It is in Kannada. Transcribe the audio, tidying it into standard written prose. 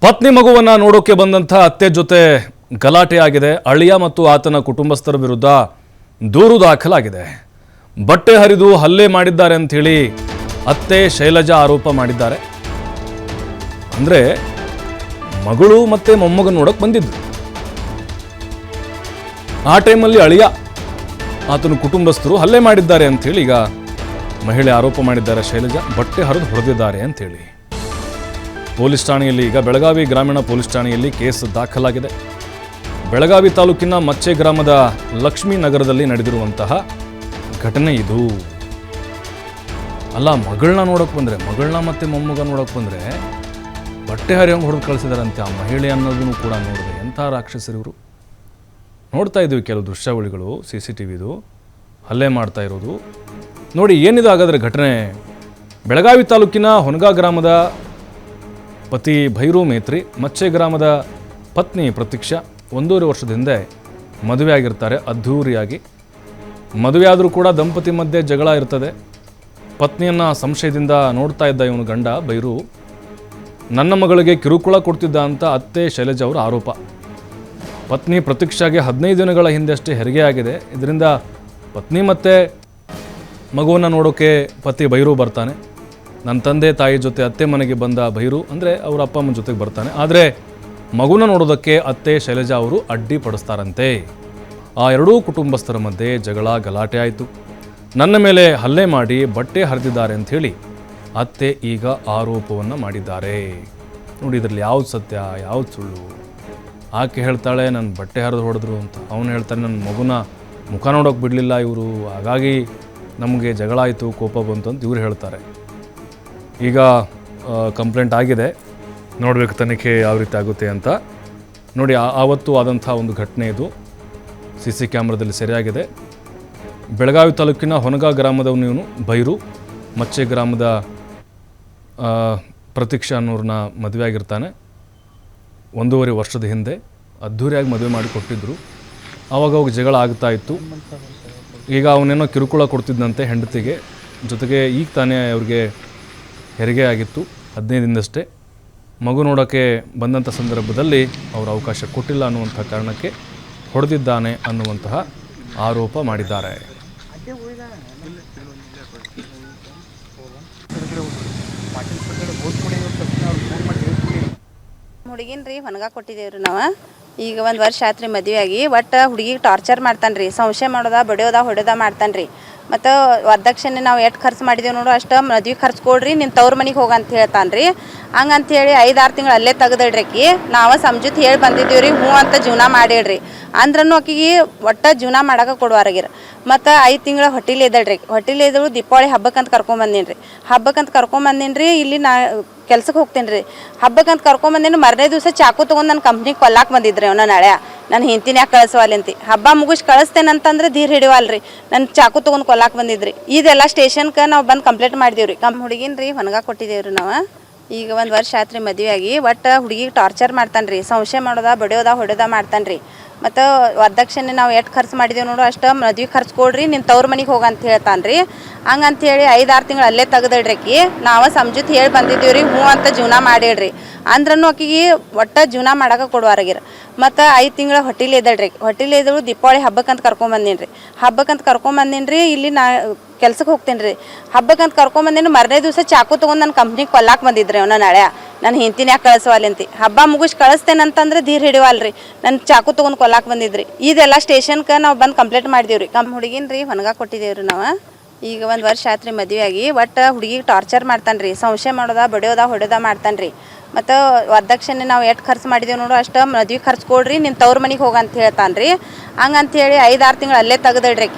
ಪತ್ನಿ ಮಗುವನ್ನ ನೋಡೋಕೆ ಬಂದಂತ ಅತ್ತೆ ಜೊತೆ ಗಲಾಟೆ ಆಗಿದೆ. ಅಳಿಯ ಮತ್ತು ಆತನ ಕುಟುಂಬಸ್ಥರ ವಿರುದ್ಧ ದೂರು ದಾಖಲಾಗಿದೆ. ಬಟ್ಟೆ ಹರಿದು ಹಲ್ಲೆ ಮಾಡಿದ್ದಾರೆ ಅಂತ ಹೇಳಿ ಅತ್ತೆ ಶೈಲಜಾ ಆರೋಪ ಮಾಡಿದ್ದಾರೆ. ಅಂದ್ರೆ ಮಗಳು ಮತ್ತೆ ಮೊಮ್ಮಗನ ನೋಡಕ್ ಬಂದಿದ್ರು. ಆ ಟೈಮಲ್ಲಿ ಅಳಿಯ ಆತನ ಕುಟುಂಬಸ್ಥರು ಹಲ್ಲೆ ಮಾಡಿದ್ದಾರೆ ಅಂತ ಹೇಳಿ ಈಗ ಮಹಿಳೆ ಆರೋಪ ಮಾಡಿದ್ದಾರೆ. ಶೈಲಜಾ ಬಟ್ಟೆ ಹರಿದು ಹೊಡೆದಿದ್ದಾರೆ ಅಂತ ಹೇಳಿ ಪೊಲೀಸ್ ಠಾಣೆಯಲ್ಲಿ ಈಗ ಬೆಳಗಾವಿ ಗ್ರಾಮೀಣ ಪೊಲೀಸ್ ಠಾಣೆಯಲ್ಲಿ ಕೇಸ್ ದಾಖಲಾಗಿದೆ. ಬೆಳಗಾವಿ ತಾಲೂಕಿನ ಮಚ್ಚೆ ಗ್ರಾಮದ ಲಕ್ಷ್ಮೀ ನಗರದಲ್ಲಿ ನಡೆದಿರುವಂತಹ ಘಟನೆ ಇದು. ಅಲ್ಲ, ಮಗಳನ್ನ ನೋಡೋಕೆ ಬಂದರೆ, ಮಗಳನ್ನ ಮತ್ತೆ ಮೊಮ್ಮಗ ನೋಡೋಕೆ ಬಂದರೆ ಬಟ್ಟೆ ಹರಿಯಂಗೆ ಹೊಡೆದು ಕಳಿಸಿದಾರಂತೆ ಆ ಮಹಿಳೆ ಅನ್ನೋದನ್ನು ಕೂಡ ನೋಡಿದೆ. ಎಂಥ ರಾಕ್ಷಸರಿವರು. ನೋಡ್ತಾ ಇದ್ವಿ ಕೆಲವು ದೃಶ್ಯಾವಳಿಗಳು, CCTVದು ಹಲ್ಲೆ ಮಾಡ್ತಾ ಇರೋದು ನೋಡಿ. ಏನಿದು ಹಾಗಾದರೆ ಘಟನೆ? ಬೆಳಗಾವಿ ತಾಲೂಕಿನ ಹೊನಗಾ ಗ್ರಾಮದ ಪತಿ ಭೈರು ಮೇತ್ರಿ, ಮಚ್ಚೆ ಗ್ರಾಮದ ಪತ್ನಿ ಪ್ರತೀಕ್ಷಾ 1.5 ವರ್ಷದ ಹಿಂದೆ ಮದುವೆ ಆಗಿರ್ತಾರೆ. ಅದ್ಧೂರಿಯಾಗಿ ಮದುವೆ ಆದರೂ ಕೂಡ ದಂಪತಿ ಮಧ್ಯೆ ಜಗಳ ಇರ್ತದೆ. ಪತ್ನಿಯನ್ನು ಸಂಶಯದಿಂದ ನೋಡ್ತಾ ಇದ್ದ ಇವನು ಗಂಡ ಭೈರು ನನ್ನ ಮಗಳಿಗೆ ಕಿರುಕುಳ ಕೊಡ್ತಿದ್ದ ಅಂತ ಅತ್ತೆ ಶೈಲಜಾ ಅವರ ಆರೋಪ. ಪತ್ನಿ ಪ್ರತೀಕ್ಷಾಗೆ 15 ದಿನಗಳ ಹಿಂದೆ ಅಷ್ಟೇ ಹೆರಿಗೆ ಆಗಿದೆ. ಇದರಿಂದ ಪತ್ನಿ ಮತ್ತು ಮಗುವನ್ನು ನೋಡೋಕ್ಕೆ ಪತಿ ಭೈರು ಬರ್ತಾನೆ. ನನ್ನ ತಂದೆ ತಾಯಿ ಜೊತೆ ಅತ್ತೆ ಮನೆಗೆ ಬಂದ ಭೈರು ಅಂದರೆ ಅವರ ಅಪ್ಪ ಅಮ್ಮನ ಜೊತೆಗೆ ಬರ್ತಾನೆ. ಆದರೆ ಮಗುನ ನೋಡೋದಕ್ಕೆ ಅತ್ತೆ ಶೈಲಜಾ ಅವರು ಅಡ್ಡಿಪಡಿಸ್ತಾರಂತೆ. ಆ ಎರಡೂ ಕುಟುಂಬಸ್ಥರ ಮಧ್ಯೆ ಜಗಳ ಗಲಾಟೆ ಆಯಿತು. ನನ್ನ ಮೇಲೆ ಹಲ್ಲೆ ಮಾಡಿ ಬಟ್ಟೆ ಹರಿದಿದ್ದಾರೆ ಅಂಥೇಳಿ ಅತ್ತೆ ಈಗ ಆರೋಪವನ್ನು ಮಾಡಿದ್ದಾರೆ. ನೋಡಿ, ಇದರಲ್ಲಿ ಯಾವ್ದು ಸತ್ಯ ಯಾವ್ದು ಸುಳ್ಳು? ಆಕೆ ಹೇಳ್ತಾಳೆ ನನ್ನ ಬಟ್ಟೆ ಹರಿದು ಹೊಡೆದ್ರು ಅಂತ, ಅವನು ಹೇಳ್ತಾನೆ ನನ್ನ ಮಗುನ ಮುಖ ನೋಡೋಕೆ ಬಿಡಲಿಲ್ಲ ಇವರು, ಹಾಗಾಗಿ ನಮಗೆ ಜಗಳ ಆಯಿತು, ಕೋಪ ಬಂತು ಅಂತ ಇವ್ರು ಹೇಳ್ತಾರೆ. ಈಗ ಕಂಪ್ಲೇಂಟ್ ಆಗಿದೆ, ನೋಡಬೇಕು ತನಿಖೆ ಯಾವ ರೀತಿ ಆಗುತ್ತೆ ಅಂತ. ನೋಡಿ, ಆವತ್ತು ಆದಂಥ ಒಂದು ಘಟನೆ ಇದು CC ಕ್ಯಾಮ್ರಾದಲ್ಲಿ ಸೆರೆಯಾಗಿದೆ. ಬೆಳಗಾವಿ ತಾಲೂಕಿನ ಹೊನಗಾ ಗ್ರಾಮದವನು ಇವನು ಭೈರು, ಮಚ್ಚೆ ಗ್ರಾಮದ ಪ್ರತೀಕ್ಷಾ ಅನ್ನೋರನ್ನ ಮದುವೆ ಆಗಿರ್ತಾನೆ. 1.5 ವರ್ಷದ ಹಿಂದೆ ಅದ್ಧೂರಿಯಾಗಿ ಮದುವೆ ಮಾಡಿ ಕೊಟ್ಟಿದ್ದರು. ಆವಾಗ ಅವಾಗ ಜಗಳ ಆಗ್ತಾ ಇತ್ತು. ಈಗ ಅವನೇನೋ ಕಿರುಕುಳ ಕೊಡ್ತಿದ್ದಂತೆ ಹೆಂಡತಿಗೆ. ಜೊತೆಗೆ ಈಗ ತಾನೇ ಅವ್ರಿಗೆ ಹೆರಿಗೆ ಆಗಿತ್ತು, 15 ದಿನದಷ್ಟೇ. ಮಗು ನೋಡೋಕ್ಕೆ ಬಂದಂಥ ಸಂದರ್ಭದಲ್ಲಿ ಅವರು ಅವಕಾಶ ಕೊಟ್ಟಿಲ್ಲ ಅನ್ನುವಂಥ ಕಾರಣಕ್ಕೆ ಹೊಡೆದಿದ್ದಾನೆ ಅನ್ನುವಂತಹ ಆರೋಪ ಮಾಡಿದ್ದಾರೆ. ಹುಡುಗಿನ್ರಿ ಹೊನಗಾ ಕೊಟ್ಟಿದ್ದೇವ್ರಿ ನಾವು. ಈಗ 1 ವರ್ಷ ಆತ್ರಿ ಮದುವೆ ಆಗಿ. ಒಟ್ಟು ಹುಡುಗಿಗೆ ಟಾರ್ಚರ್ ಮಾಡ್ತಾನೆ ರೀ. ಸಂಶಯ ಮಾಡೋದ, ಬಡಿಯೋದ, ಹೊಡೆಯೋದ ಮಾಡ್ತಾನೆ ರೀ. ಮತ್ತು ವರದಕ್ಷಿಣೆ ನಾವು ಎಷ್ಟು ಖರ್ಚು ಮಾಡಿದೇವೆ ನೋಡು ಅಷ್ಟು ಮದ್ವೆ ಖರ್ಚು ಕೊಡ್ರಿ, ನಿನ್ನ ತವ್ರ ಮನೆಗೆ ಹೋಗಂತ ಹೇಳ್ತಾನೆ ರೀ. ಹಂಗಂತೇಳಿ 5-6 ತಿಂಗಳು ಅಲ್ಲೇ ತೆಗೆದಿಡ್ರಿ. ನಾವು ಸಮಜೂತಿ ಹೇಳಿ ಬಂದಿದ್ದೀವಿ ರೀ, ಹ್ಞೂ ಅಂತ ಜೀವನ ಮಾಡಿಡ್ರಿ ಅಂದ್ರೂ ಆಕಿಗೆ ಒಟ್ಟು ಜೀವನ ಮಾಡೋಕೆ ಕೊಡುವಾರಾಗಿರ. ಮತ್ತು 5 ತಿಂಗಳ ಹೊಟ್ಟಿಲಿ ಇದ್ದಳ್ರಿ. ಹೊಟ್ಟಿಲಿ ಇದ್ದಳು ದೀಪಾವಳಿ ಹಬ್ಬಕ್ಕಂತ ಕರ್ಕೊಂಬಂದೀನಿ ರೀ. ಹಬ್ಬಕ್ಕಂತ ಕರ್ಕೊಂಬಂದೀನಿ ರೀ. ಇಲ್ಲಿ ನಾ ಕೆಲ್ಸಕ್ಕೆ ಹೋಗ್ತೀನಿ ರೀ. ಹಬ್ಬಕ್ಕಂತ ಕರ್ಕೊಂಬಂದೇನು ಮರನೇ ದಿವಸ ಚಾಕು ತೊಗೊಂಡು ನನ್ನ ಕಂಪ್ನಿಗೆ ಕೊಲ್ಲಾಕ್ ಬಂದಿದ್ರಿ ಅವನ. ನಾಳೆ ನಾನು ಹಿಂತಿನ ಯಾಕೆ ಕಳಿಸವಲ್ಲಂತಿ. ಹಬ್ಬ ಮುಗಿಸಿ ಕಳಿಸ್ತೇನೆ ಅಂತಂದ್ರೆ ಧೀರ್ ಹಿಡಿವಲ್ರಿ. ನನ್ನ ಚಾಕು ತೊಗೊಂಡು ಕೊಲ್ಲಾಕ್ ಬಂದಿದ್ರಿ. ಇದೆಲ್ಲ ಸ್ಟೇಷನ್ಗೆ ನಾವು ಬಂದು ಕಂಪ್ಲೇಂಟ್ ಮಾಡಿದೀವಿ ರೀ. ಹುಡುಗಿನ್ರಿ ಹೊನಗಾ ಕೊಟ್ಟಿದ್ದೇವ್ರಿ ನಾವು. ಈಗ 1 ವರ್ಷ ಆತ್ರಿ ಮದುವೆ ಆಗಿ. ಒಟ್ಟು ಹುಡುಗಿಗೆ ಟಾರ್ಚರ್ ಮಾಡ್ತಾನೆ ರೀ. ಸಂಶಯ ಮಾಡೋದ, ಬಡಿಯೋದ, ಹೊಡೆಯೋದ ಮಾಡ್ತಾನೆ ರೀ. ಮತ್ತು ವರದಕ್ಷಿಣೆ ನಾವು ಎಷ್ಟು ಖರ್ಚು ಮಾಡಿದೇವೆ ನೋಡು ಅಷ್ಟು ಮದ್ವೆ ಖರ್ಚು ಕೊಡ್ರಿ, ನಿನ್ನ ತವ್ರ ಮನೆಗೆ ಹೋಗಂತ ಹೇಳ್ತಾನೆ ರೀ. ಹಂಗಂತೇಳಿ 5-6 ತಿಂಗಳು ಅಲ್ಲೇ ತೆಗೆದಿಡ್ರಿ. ನಾವು ಸಮಜೂತಿ ಹೇಳಿ ಬಂದಿದ್ದೀವಿ ರೀ, ಹ್ಞೂ ಅಂತ ಜೀವನ ಮಾಡಿಡ್ರಿ ಅಂದ್ರೂ ಆಕಿಗೆ ಒಟ್ಟು ಜೀವನ ಮಾಡೋಕೆ ಕೊಡುವಾರಾಗಿರ. ಮತ್ತು 5 ತಿಂಗಳ ಹೊಟ್ಟಿಲಿ ಇದ್ದಳ್ರಿ. ಹೊಟ್ಟಿಲಿ ಇದ್ದಳು ದೀಪಾವಳಿ ಹಬ್ಬಕ್ಕಂತ ಕರ್ಕೊಂಬಂದೀನಿ ರೀ. ಹಬ್ಬಕ್ಕಂತ ಕರ್ಕೊಂಬಂದೀನಿ ರೀ. ಇಲ್ಲಿ ನಾ ಕೆಲ್ಸಕ್ಕೆ ಹೋಗ್ತೀನಿ ರೀ. ಹಬ್ಬಕ್ಕಂತ ಕರ್ಕೊಂಬಂದೇನು ಮರನೇ ದಿವಸ ಚಾಕು ತೊಗೊಂಡು ನನ್ನ ಕಂಪ್ನಿಗೆ ಕೊಲ್ಲಾಕ್ ಬಂದಿದ್ರಿ ಅವನ. ನಾಳೆ ನಾನು ಹಿಂತಿನ ಯಾಕೆ ಕಳಿಸವಲ್ಲಂತಿ. ಹಬ್ಬ ಮುಗಿಸಿ ಕಳಿಸ್ತೇನೆ ಅಂತಂದ್ರೆ ಧೀರ್ ಹಿಡಿವಲ್ರಿ. ನನ್ನ ಚಾಕು ತೊಗೊಂಡು ಕೊಲ್ಲಾಕ್ ಬಂದಿದ್ರಿ. ಇದೆಲ್ಲ ಸ್ಟೇಷನ್ಗೆ ನಾವು ಬಂದು ಕಂಪ್ಲೇಂಟ್ ಮಾಡಿದೀವಿ ರೀ. ಹುಡುಗಿನ್ರಿ ಹೊನಗಾ ಕೊಟ್ಟಿದ್ದೇವ್ರಿ ನಾವು. ಈಗ 1 ವರ್ಷ ಆತ್ರಿ ಮದುವೆ ಆಗಿ. ಒಟ್ಟು ಹುಡುಗಿಗೆ ಟಾರ್ಚರ್ ಮಾಡ್ತಾನೆ ರೀ. ಸಂಶಯ ಮಾಡೋದ, ಬಡಿಯೋದ, ಹೊಡೆಯೋದ ಮಾಡ್ತಾನೆ ರೀ. ಮತ್ತು ವರದಕ್ಷಿಣೆ ನಾವು ಎಷ್ಟು ಖರ್ಚು ಮಾಡಿದೇವೆ ನೋಡು ಅಷ್ಟು ಮದ್ವೆ ಖರ್ಚು ಕೊಡ್ರಿ, ನಿನ್ನ ತವ್ರ ಮನೆಗೆ ಹೋಗಂತ ಹೇಳ್ತಾನೆ ರೀ. ಹಂಗಂತೇಳಿ 5-6 ತಿಂಗಳು ಅಲ್ಲೇ ತೆಗೆದಿಡ್ರಿ.